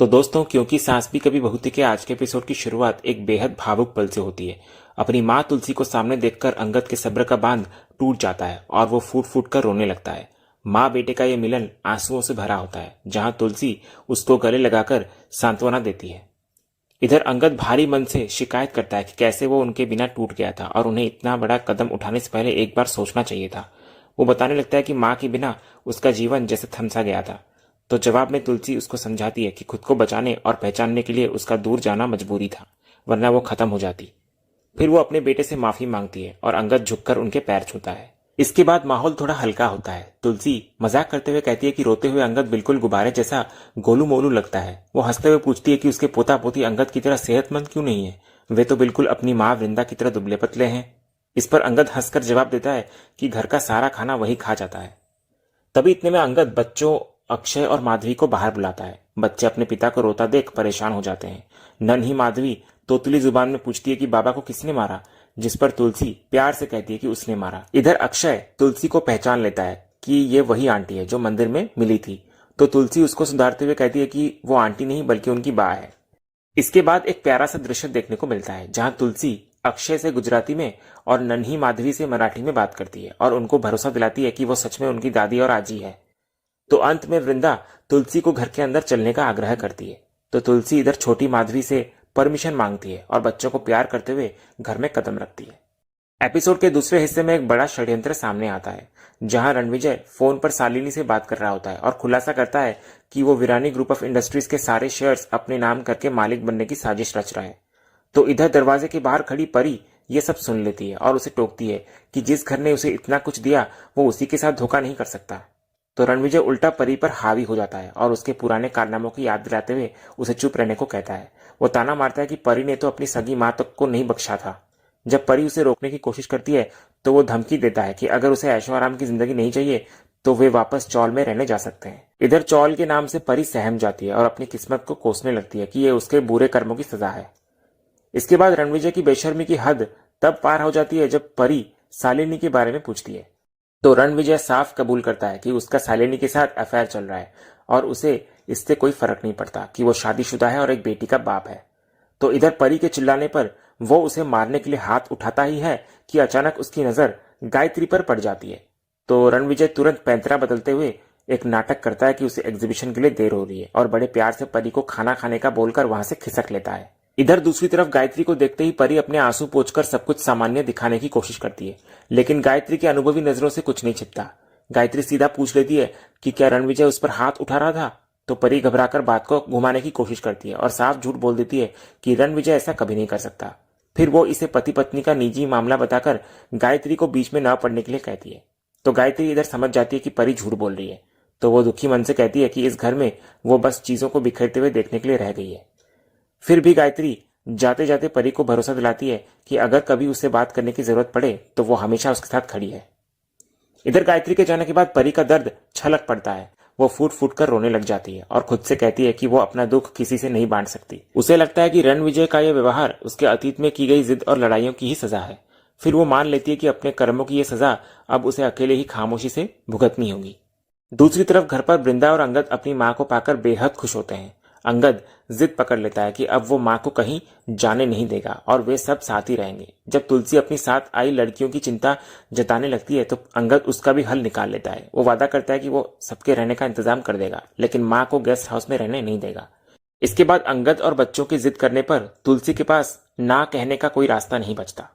तो दोस्तों, क्योंकि सास भी कभी बहू थी के आज के एपिसोड की शुरुआत एक बेहद भावुक पल से होती है। अपनी माँ तुलसी को सामने देखकर अंगद के सब्र का बांध टूट जाता है और वो फूट फूट कर रोने लगता है। माँ बेटे का ये मिलन आंसुओं से भरा होता है, जहां तुलसी उसको गले लगाकर सांत्वना देती है। इधर अंगद भारी मन से शिकायत करता है कि कैसे वो उनके बिना टूट गया था और उन्हें इतना बड़ा कदम उठाने से पहले एक बार सोचना चाहिए था। वो बताने लगता है कि माँ के बिना उसका जीवन जैसे थमसा गया था। तो जवाब में तुलसी उसको समझाती है कि खुद को बचाने और पहचानने के लिए उसका दूर जाना मजबूरी था, वरना वो खत्म हो जाती। फिर वो अपने बेटे से माफी मांगती है और अंगद झुककर उनके पैर छूता है। इसके बाद माहौल थोड़ा हल्का होता है। तुलसी मजाक करते हुए कहती है कि रोते हुए अंगद बिल्कुल गुब्बारे जैसा गोलू मोलू लगता है। वो हंसते हुए पूछती है कि उसके पोता पोती अंगद की तरह सेहतमंद क्यों नहीं है, वे तो बिल्कुल अपनी माँ वृंदा की तरह दुबले पतले हैं। इस पर अंगद हंसकर जवाब देता है कि घर का सारा खाना वही खा जाता है। तभी इतने में अंगद बच्चों अक्षय और माधवी को बाहर बुलाता है। बच्चे अपने पिता को रोता देख परेशान हो जाते हैं। नन्ही माधवी तोतली जुबान में पूछती है कि बाबा को किसने मारा, जिस पर तुलसी प्यार से कहती है कि उसने मारा। इधर अक्षय तुलसी को पहचान लेता है कि ये वही आंटी है जो मंदिर में मिली थी। तो तुलसी उसको सुधारते हुए कहती है कि वो आंटी नहीं बल्कि उनकी बा है। इसके बाद एक प्यारा सा दृश्य देखने को मिलता है, जहां तुलसी अक्षय से गुजराती में और नन्ही माधवी से मराठी में बात करती है और उनको भरोसा दिलाती है कि वो सच में उनकी दादी और आजी है। तो अंत में वृंदा तुलसी को घर के अंदर चलने का आग्रह करती है। तो तुलसी इधर छोटी माधवी से परमिशन मांगती है और बच्चों को प्यार करते हुए घर में कदम रखती है। एपिसोड के दूसरे हिस्से में एक बड़ा षड्यंत्र सामने आता है, जहां रणविजय फोन पर शालिनी से बात कर रहा होता है और खुलासा करता है कि वो विरानी ग्रुप ऑफ इंडस्ट्रीज के सारे शेयर्स अपने नाम करके मालिक बनने की साजिश रच रहा है। तो इधर दरवाजे के बाहर खड़ी परी ये सब सुन लेती है और उसे टोकती है कि जिस घर ने उसे इतना कुछ दिया वो उसी के साथ धोखा नहीं कर सकता। तो रणविजय उल्टा परी पर हावी हो जाता है और उसके पुराने कारनामों की याद दिलाते हुए उसे चुप रहने को कहता है। वो ताना मारता है कि परी ने तो अपनी सगी माँ तक को नहीं बख्शा था। जब परी उसे रोकने की कोशिश करती है तो वो धमकी देता है कि अगर उसे ऐशो आराम की जिंदगी नहीं चाहिए तो वे वापस चौल में रहने जा सकते हैं। इधर चौल के नाम से परी सहम जाती है और अपनी किस्मत को कोसने लगती है कि ये उसके बुरे कर्मों की सजा है। इसके बाद रणविजय की बेशर्मी की हद तब पार हो जाती है जब परी शालिनी के बारे में पूछती है। तो रणविजय साफ कबूल करता है कि उसका शालिनी के साथ अफेयर चल रहा है और उसे इससे कोई फर्क नहीं पड़ता कि वो शादीशुदा है और एक बेटी का बाप है। तो इधर परी के चिल्लाने पर वो उसे मारने के लिए हाथ उठाता ही है कि अचानक उसकी नजर गायत्री पर पड़ जाती है। तो रणविजय तुरंत पैंतरा बदलते हुए एक नाटक करता है कि उसे एग्जीबिशन के लिए देर हो रही है और बड़े प्यार से परी को खाना खाने का बोलकर वहां से खिसक लेता है। इधर दूसरी तरफ गायत्री को देखते ही परी अपने आंसू पोंछकर सब कुछ सामान्य दिखाने की कोशिश करती है, लेकिन गायत्री की अनुभवी नजरों से कुछ नहीं छिपता। गायत्री सीधा पूछ लेती है कि क्या रणविजय उस पर हाथ उठा रहा था। तो परी घबराकर बात को घुमाने की कोशिश करती है और साफ झूठ बोल देती है कि रणविजय ऐसा कभी नहीं कर सकता। फिर वो इसे पति पत्नी का निजी मामला बताकर गायत्री को बीच में न पड़ने के लिए कहती है। तो गायत्री इधर समझ जाती है कि परी झूठ बोल रही है। तो वो दुखी मन से कहती है कि इस घर में वो बस चीजों को बिखरते हुए देखने के लिए रह गई है। फिर भी गायत्री जाते जाते परी को भरोसा दिलाती है कि अगर कभी उससे बात करने की जरूरत पड़े तो वो हमेशा उसके साथ खड़ी है। इधर गायत्री के जाने के बाद परी का दर्द छलक पड़ता है। वो फूट फूट कर रोने लग जाती है और खुद से कहती है कि वो अपना दुख किसी से नहीं बांट सकती। उसे लगता है कि रणविजय का यह व्यवहार उसके अतीत में की गई जिद और लड़ाइयों की ही सजा है। फिर वो मान लेती है कि अपने कर्मों की यह सजा अब उसे अकेले ही खामोशी से भुगतनी होगी। दूसरी तरफ घर पर वृंदा और अंगद अपनी माँ को पाकर बेहद खुश होते हैं। अंगद जिद पकड़ लेता है कि अब वो माँ को कहीं जाने नहीं देगा और वे सब साथ ही रहेंगे। जब तुलसी अपनी साथ आई लड़कियों की चिंता जताने लगती है तो अंगद उसका भी हल निकाल लेता है। वो वादा करता है कि वो सबके रहने का इंतजाम कर देगा, लेकिन माँ को गेस्ट हाउस में रहने नहीं देगा। इसके बाद अंगद और बच्चों की जिद करने पर तुलसी के पास ना कहने का कोई रास्ता नहीं बचता।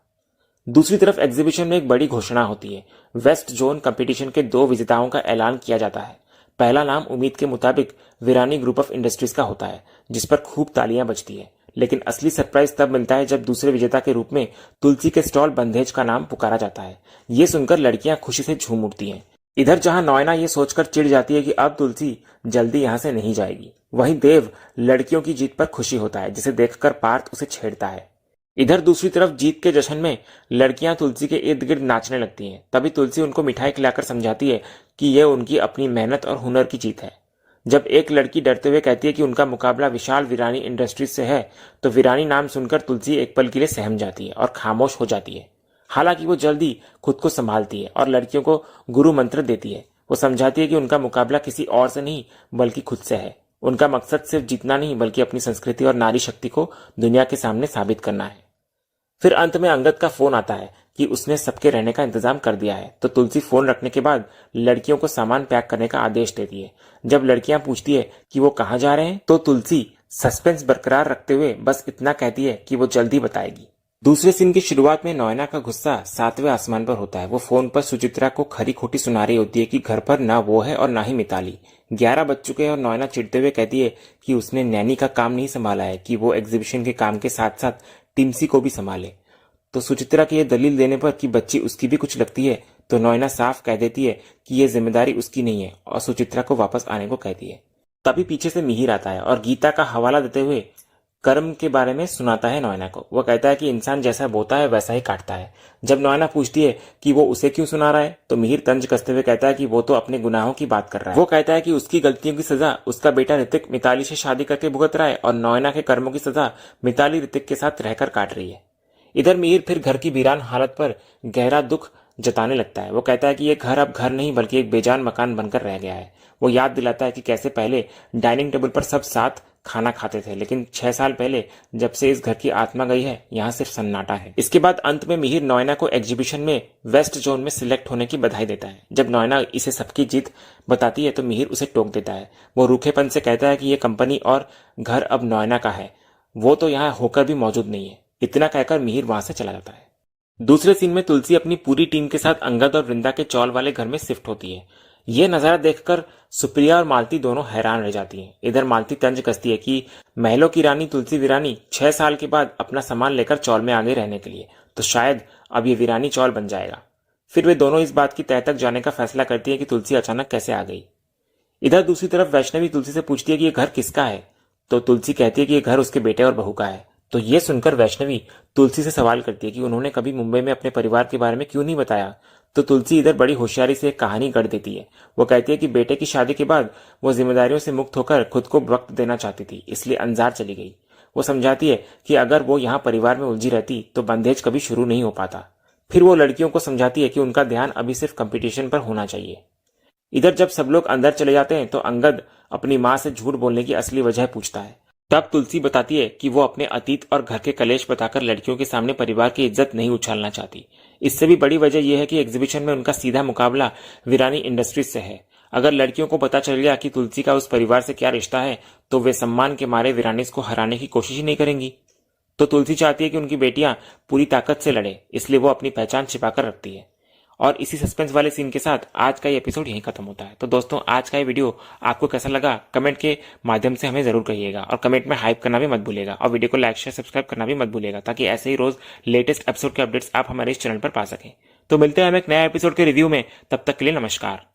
दूसरी तरफ एग्जीबिशन में एक बड़ी घोषणा होती है। वेस्ट जोन कंपटीशन के 2 विजेताओं का ऐलान किया जाता है। पहला नाम उम्मीद के मुताबिक विरानी ग्रुप ऑफ इंडस्ट्रीज का होता है, जिस पर खूब तालियां बजती है। लेकिन असली सरप्राइज तब मिलता है जब दूसरे विजेता के रूप में तुलसी के स्टॉल बंधेज का नाम पुकारा जाता है। ये सुनकर लड़कियां खुशी से झूम उठती हैं। इधर जहां नौयना ये सोचकर चिढ़ जाती है कि अब तुलसी जल्दी यहां से नहीं जाएगी, वहीं देव लड़कियों की जीत पर खुशी होता है, जिसे देखकर पार्थ उसे छेड़ता है। इधर दूसरी तरफ जीत के जश्न में लड़कियां तुलसी के इर्द गिर्द नाचने लगती हैं। तभी तुलसी उनको मिठाई खिलाकर समझाती है कि यह उनकी अपनी मेहनत और हुनर की जीत है। जब एक लड़की डरते हुए कहती है कि उनका मुकाबला विशाल विरानी इंडस्ट्रीज से है, तो विरानी नाम सुनकर तुलसी एक पल के लिए सहम जाती है और खामोश हो जाती है। हालांकि वो जल्दी खुद को संभालती है और लड़कियों को गुरु मंत्र देती है। वो समझाती है कि उनका मुकाबला किसी और से नहीं बल्कि खुद से है। उनका मकसद सिर्फ जीतना नहीं बल्कि अपनी संस्कृति और नारी शक्ति को दुनिया के सामने साबित करना है। फिर अंत में अंगद का फोन आता है कि उसने सबके रहने का इंतजाम कर दिया है। तो तुलसी फोन रखने के बाद लड़कियों को सामान पैक करने का आदेश देती है। जब लड़कियां पूछती है कि वो कहाँ जा रहे हैं तो तुलसी सस्पेंस बरकरार रखते हुए बस इतना कहती है कि वो जल्दी बताएगी। दूसरे सीन की शुरुआत में नयना का गुस्सा 7वें आसमान पर होता है। वो फोन पर सुचित्रा को खरी खोटी सुना रही होती है कि घर पर ना वो है और ना ही मिताली। 11 बज चुके हैं और नयना चिढ़ते हुए कहती है कि उसने नैनी का काम नहीं संभाला है कि वो एग्जीबिशन के काम के साथ साथ टिम्सी को भी संभाले। तो सुचित्रा की यह दलील देने पर कि बच्ची उसकी भी कुछ लगती है तो नयना साफ कह देती है कि यह जिम्मेदारी उसकी नहीं है और सुचित्रा को वापस आने को कहती है। तभी पीछे से मिहिर आता है और गीता का हवाला देते हुए कर्म के बारे में सुनाता है नयना को। वह कहता है कि इंसान जैसा बोता है वैसा ही काटता है। जब नयना पूछती है कि वो उसे क्यों सुना रहा है तो मिहिर तंज कसते हुए कहता है कि वो तो अपने गुनाहों की बात कर रहा है। वो कहता है कि उसकी गलतियों की सजा उसका बेटा ऋतिक मिताली से शादी करके भुगत रहा है और नयना के कर्मों की सजा मिताली ऋतिक के साथ रहकर काट रही है। इधर मिहिर फिर घर की वीरान हालत पर गहरा दुख जताने लगता है। वो कहता है कि यह घर अब घर नहीं बल्कि एक बेजान मकान बनकर रह गया है। वो याद दिलाता है कि कैसे पहले डाइनिंग टेबल पर सब साथ खाना खाते थे, लेकिन 6 साल पहले जब से इस घर की आत्मा गई है यहाँ सिर्फ सन्नाटा है। इसके बाद अंत में मिहिर नयना को एग्जीबिशन में वेस्ट जोन में सिलेक्ट होने की बधाई देता है। जब नयना इसे सबकी जीत बताती है तो मिहिर उसे टोक देता है। वो रूखेपन से कहता है कि यह कंपनी और घर अब नयना का है, वो तो यहाँ होकर भी मौजूद नहीं है। इतना कहकर मिहिर वहां से चला जाता है। दूसरे सीन में तुलसी अपनी पूरी टीम के साथ अंगद और वृंदा के चौल वाले घर में शिफ्ट होती है। यह नजारा देखकर सुप्रिया और मालती दोनों हैरान रह जाती हैं। इधर मालती तंज कसती है कि महलों की रानी तुलसी वीरानी 6 साल के बाद अपना सामान लेकर चौल में आ गई रहने के लिए, तो शायद अब ये वीरानी चौल बन जाएगा। फिर वे दोनों इस बात की तह तक जाने का फैसला करती है कि तुलसी अचानक कैसे आ गई। इधर दूसरी तरफ वैष्णवी तुलसी से पूछती है कि यह घर किसका है, तो तुलसी कहती है कि यह घर उसके बेटे और बहू का है। तो यह सुनकर वैष्णवी तुलसी से सवाल करती है कि उन्होंने कभी मुंबई में अपने परिवार के बारे में क्यों नहीं बताया। तो तुलसी इधर बड़ी होशियारी से एक कहानी गढ़ देती है। वो कहती है कि बेटे की शादी के बाद वो जिम्मेदारियों से मुक्त होकर खुद को वक्त देना चाहती थी, इसलिए अंजार चली गई। वो समझाती है कि अगर वो यहाँ परिवार में उलझी रहती तो बंधेज कभी शुरू नहीं हो पाता। फिर वो लड़कियों को समझाती है कि उनका ध्यान अभी सिर्फ कंपटीशन पर होना चाहिए। इधर जब सब लोग अंदर चले जाते हैं तो अंगद अपनी माँ से झूठ बोलने की असली वजह पूछता है। तब तुलसी बताती है कि वो अपने अतीत और घर के कलेश बताकर लड़कियों के सामने परिवार की इज्जत नहीं उछालना चाहती। इससे भी बड़ी वजह यह है कि एग्जीबिशन में उनका सीधा मुकाबला वीरानी इंडस्ट्रीज से है। अगर लड़कियों को पता चल गया कि तुलसी का उस परिवार से क्या रिश्ता है तो वे सम्मान के मारे वीरानीस को हराने की कोशिश ही नहीं करेंगी। तो तुलसी चाहती है कि उनकी बेटियां पूरी ताकत से लड़े, इसलिए वो अपनी पहचान छिपाकर रखती है। और इसी सस्पेंस वाले सीन के साथ आज का ये एपिसोड यहीं खत्म होता है। तो दोस्तों, आज का ये वीडियो आपको कैसा लगा कमेंट के माध्यम से हमें जरूर कहिएगा और कमेंट में हाइप करना भी मत भूलिएगा और वीडियो को लाइक शेयर सब्सक्राइब करना भी मत भूलिएगा ताकि ऐसे ही रोज लेटेस्ट एपिसोड के अपडेट्स आप हमारे इस चैनल पर पा सकें। तो मिलते हैं हम एक नया एपिसोड के रिव्यू में, तब तक के लिए नमस्कार।